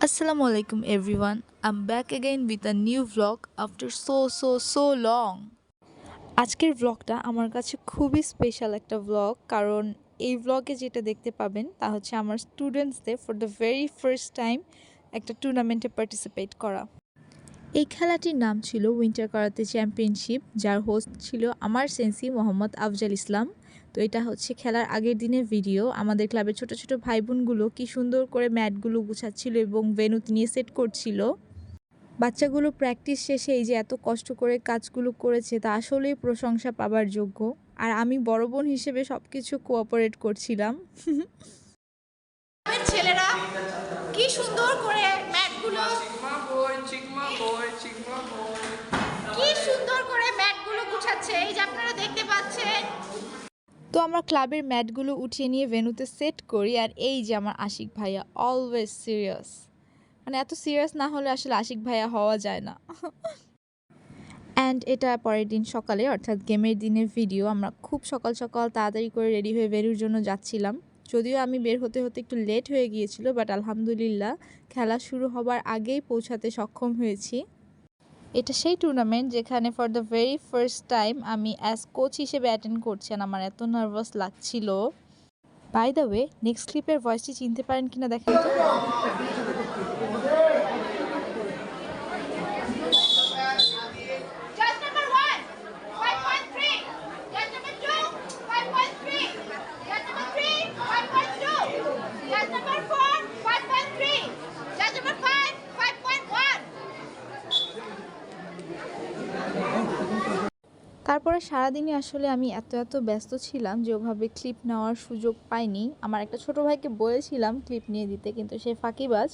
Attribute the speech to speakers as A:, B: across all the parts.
A: Assalamu alaikum everyone. I'm back again with a new vlog after so long. আজকের ভ্লগটা আমার কাছে খুবই special একটা ভ্লগ, কারণ এই ভ্লগে যেটা দেখতে পাবেন তা হচ্ছে আমার স্টুডেন্টসদের for the very first time একটা টুর্নামেন্টে পার্টিসিপেট করা। এই খেলাটির নাম ছিল উইন্টার কারাতে চ্যাম্পিয়নশিপ, যার হোস্ট ছিল আমার সেন্সি মোহাম্মদ আফজাল ইসলাম। তো এটা হচ্ছে খেলার আগের দিনের ভিডিও। আমাদের ক্লাবের ছোট ছোট ভাই বোনগুলো কি সুন্দর করে ম্যাটগুলো গুছাচ্ছিল এবং ভেন্যুতে নিয়ে সেট করছিল। বাচ্চাগুলো প্র্যাকটিস শেষে এই যে এত কষ্ট করে কাজগুলো করেছে তা আসলেই প্রশংসা পাবার যোগ্য। আর আমি বড় বোন হিসেবে সব কিছু কোঅপারেট করছিলাম।
B: ছেলেরা কি সুন্দর করে ম্যাটগুলো কি সুন্দর করে ম্যাটগুলো গুছাচ্ছে, এই যে আপনারা দেখতে পাচ্ছেন।
A: তো আমরা ক্লাবের ম্যাটগুলো উঠিয়ে নিয়ে ভেন্যুতে সেট করি, আর এই যে আমার আশিক ভাইয়া অলওয়েজ সিরিয়াস, মানে এত সিরিয়াস না হলে আসলে আশিক ভাইয়া হওয়া যায় না। অ্যান্ড এটা পরের দিন সকালে, অর্থাৎ গেমের দিনের ভিডিও। আমরা খুব সকাল সকাল তাড়াতাড়ি করে রেডি হয়ে ভেন্যুর জন্য যাচ্ছিলাম। যদিও আমি বের হতে হতে একটু লেট হয়ে গিয়েছিল, বাট আলহামদুলিল্লাহ খেলা শুরু হবার আগেই পৌঁছাতে সক্ষম হয়েছি। এটা সেই টুর্নামেন্ট যেখানে for the very first time আমি অ্যাজ কোচ হিসেবে অ্যাটেন্ড করছি, আর আমার এত নার্ভাস লাগছিল। বাই দ্য ওয়ে, নেক্সট ক্লিপের ভয়েসটি চিনতে পারেন কিনা দেখেন তো। তারপরে সারাদিনই আসলে আমি এত ব্যস্ত ছিলাম যে ওভাবে ক্লিপ নেওয়ার সুযোগ পাইনি। আমার একটা ছোট ভাইকে বলেছিলাম ক্লিপ নিয়ে দিতে, কিন্তু সে ফাঁকিবাজ,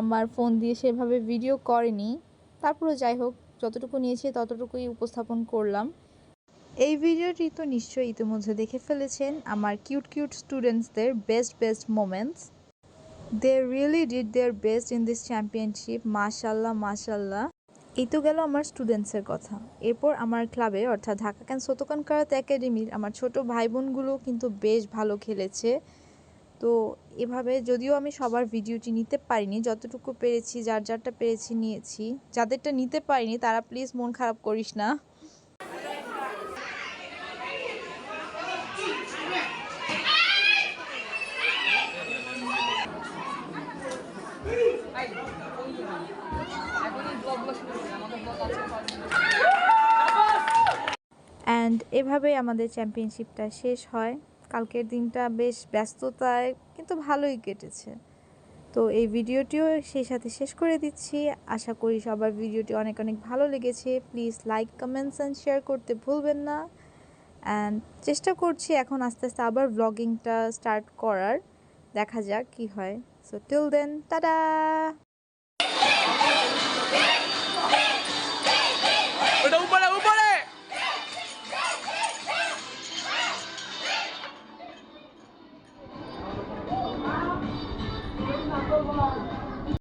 A: আমার ফোন দিয়ে সেভাবে ভিডিও করেনি। তারপরে যাই হোক, যতটুকু নিয়েছি ততটুকুই উপস্থাপন করলাম। এই ভিডিওটি তো নিশ্চয়ই ইতিমধ্যে দেখে ফেলেছেন, আমার কিউট স্টুডেন্টসদের best moments. They really did their best in this championship. মাশাল্লাহ। এই তো গেল আমার স্টুডেন্টসের কথা। এরপর আমার ক্লাবে, অর্থাৎ ঢাকা ক্যান সোতোকান কারাতে একাডেমির আমার ছোট ভাই বোনগুলো কিন্তু বেশ ভালো খেলেছে। তো এভাবে যদিও আমি সবার ভিডিওটি নিতে পারিনি, যতটুকু পেরেছি যারটা পেরেছি নিয়েছি। যাদেরটা নিতে পারিনি তারা প্লিজ মন খারাপ করিস না। অ্যান্ড এভাবেই আমাদের চ্যাম্পিয়নশিপটা শেষ হয়। কালকের দিনটা বেশ ব্যস্ততায় কিন্তু ভালোই কেটেছে। তো এই ভিডিওটিও সেই সাথে শেষ করে দিচ্ছি। আশা করি সবার ভিডিওটি অনেক ভালো লেগেছে। Please like, comments and share করতে ভুলবেন না। অ্যান্ড চেষ্টা করছি এখন আস্তে আবার ব্লগিংটা স্টার্ট করার। দেখা যাক কি হয়। So till then, tata.